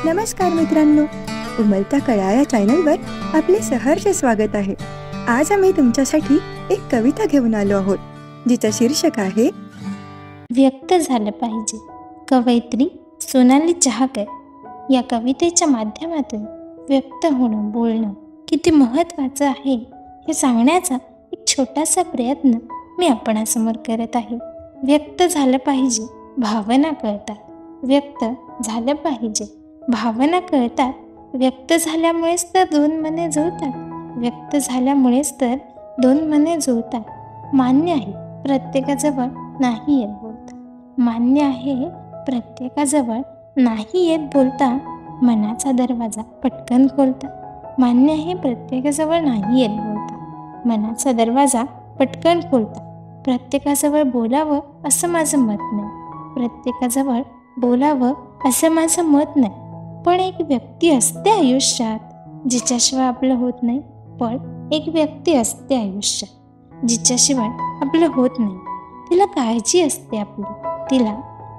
नमस्कार मित्रांनो, उमलत्या कळ्या या चॅनलवर आपले सहर्ष स्वागत आहे। आज आम्ही तुमच्यासाठी एक कविता घेऊन आलो आहोत, जिचं शीर्षक आहे व्यक्त झालं पाहिजे। कवयित्री सोनाली चहाकर या कवितेच्या माध्यमातून व्यक्त होणं, बोलणं किती महत्त्वाचं आहे हे सांगण्याचा एक छोटासा प्रयत्न मी आपणासमोर करत आहे। व्यक्त झालं पाहिजे, भावना कळतात। व्यक्त झालं पाहिजे, भावना कळतात। व्यक्त झाल्यामुळेच तर दोन मने जुळतात। व्यक्त झाल्यामुळेच तर दोन मने जुळतात। मान्य आहे प्रत्येकाजवळ नाही येत बोलता। मान्य आहे प्रत्येकाजवळ नाही येत बोलता। मनाचा दरवाजा पटकन खोलता। मान्य आहे प्रत्येकाजवळ नाही येत बोलता। मनाचा दरवाजा पटकन खोलता। प्रत्येकाजवळ बोलावं असं माझं मत नाही। प्रत्येकाजवळ बोलावं असं माझं मत नाही। पण एक व्यक्ती असते आयुष्यात जिच्याशिवाय आपलं होत नाही। पण एक व्यक्ती असते आयुष्यात जिच्याशिवाय आपलं होत नाही। तिला काळजी असते आपली, तिला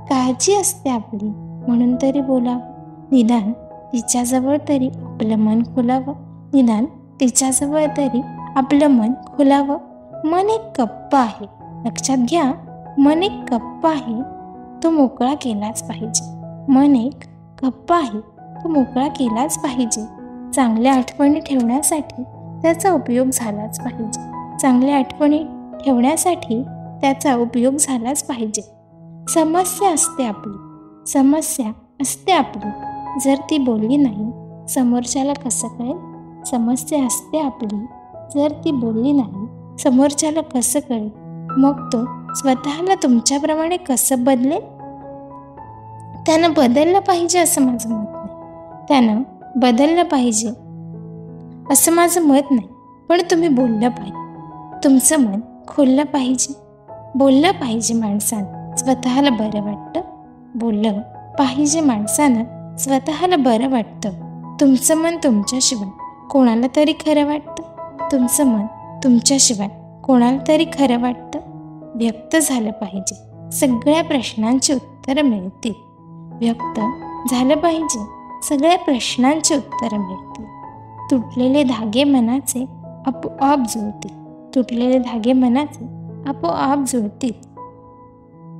काळजी असते आपली, म्हणून तरी बोलावं। निदान तिच्याजवळ तरी आपलं मन खोलावं। निदान तिच्याजवळ तरी आपलं मन खोलावं। मन एक कप्पा आहे, लक्षात घ्या, मन एक कप्पा आहे, तो मोकळा केलाच पाहिजे। मन एक कप्पा आहे, तो मोकळा केलाच पाहिजे। चांगल्या आठवणी ठेवण्यासाठी त्याचा उपयोग झालाच पाहिजे। चांगल्या आठवणी ठेवण्यासाठी त्याचा उपयोग झालाच पाहिजे। समस्या असते आपली, समस्या असते आपली, जर ती बोलली नाही समोरच्याला कसं कळेल? समस्या असते आपली, जर ती बोलली नाही समोरच्याला कसं कळेल? मग तो स्वतःला तुमच्याप्रमाणे कसं बदलेल? त्यानं बदललं पाहिजे असं माझं मत नाही। त्यानं बदललं पाहिजे असं माझं मत नाही। पण तुम्ही बोललं पाहिजे, तुमचं मन खोललं पाहिजे। बोललं पाहिजे माणसानं, स्वतःला बरं वाटतं। बोललं पाहिजे माणसानं, स्वतःला बरं वाटतं। तुमचं मन तुमच्याशिवाय कोणाला तरी खरं वाटतं। तुमचं मन तुमच्याशिवाय कोणाला तरी खरं वाटतं। व्यक्त झालं पाहिजे, सगळ्या प्रश्नांची उत्तरं मिळतील। व्यक्त झालं पाहिजे, सगळ्या प्रश्नांची उत्तरं मिळतील। तुटलेले धागे मनाचे आपोआप जुळतील। तुटलेले धागे मनाचे आपोआप जुळतील।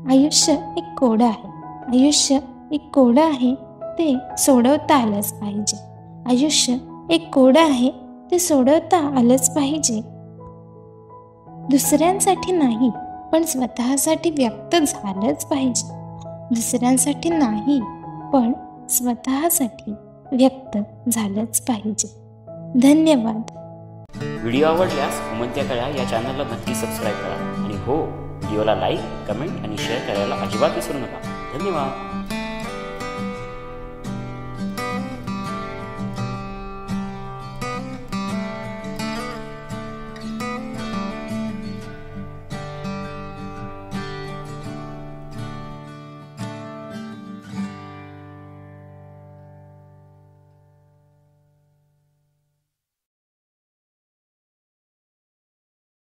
आयुष्य एक कोडं आहे, आयुष्य एक कोडं आहे, ते सोडवता आलंच पाहिजे। आयुष्य एक कोडं आहे, ते सोडवता आलंच पाहिजे। दुसऱ्यांसाठी नाही, पण स्वतःसाठी व्यक्त झालंच पाहिजे। दुसऱ्यांसाठी नाही, पण स्वतःसाठी व्यक्त झालंच पाहिजे। धन्यवाद। व्हिडिओ आवडल्यास उमलत्या कळ्या या चॅनलला नक्की सबस्क्राईब करा आणि हो, व्हिडिओला लाईक, कमेंट आणि शेअर करायला अजिबात विसरू नका। धन्यवाद।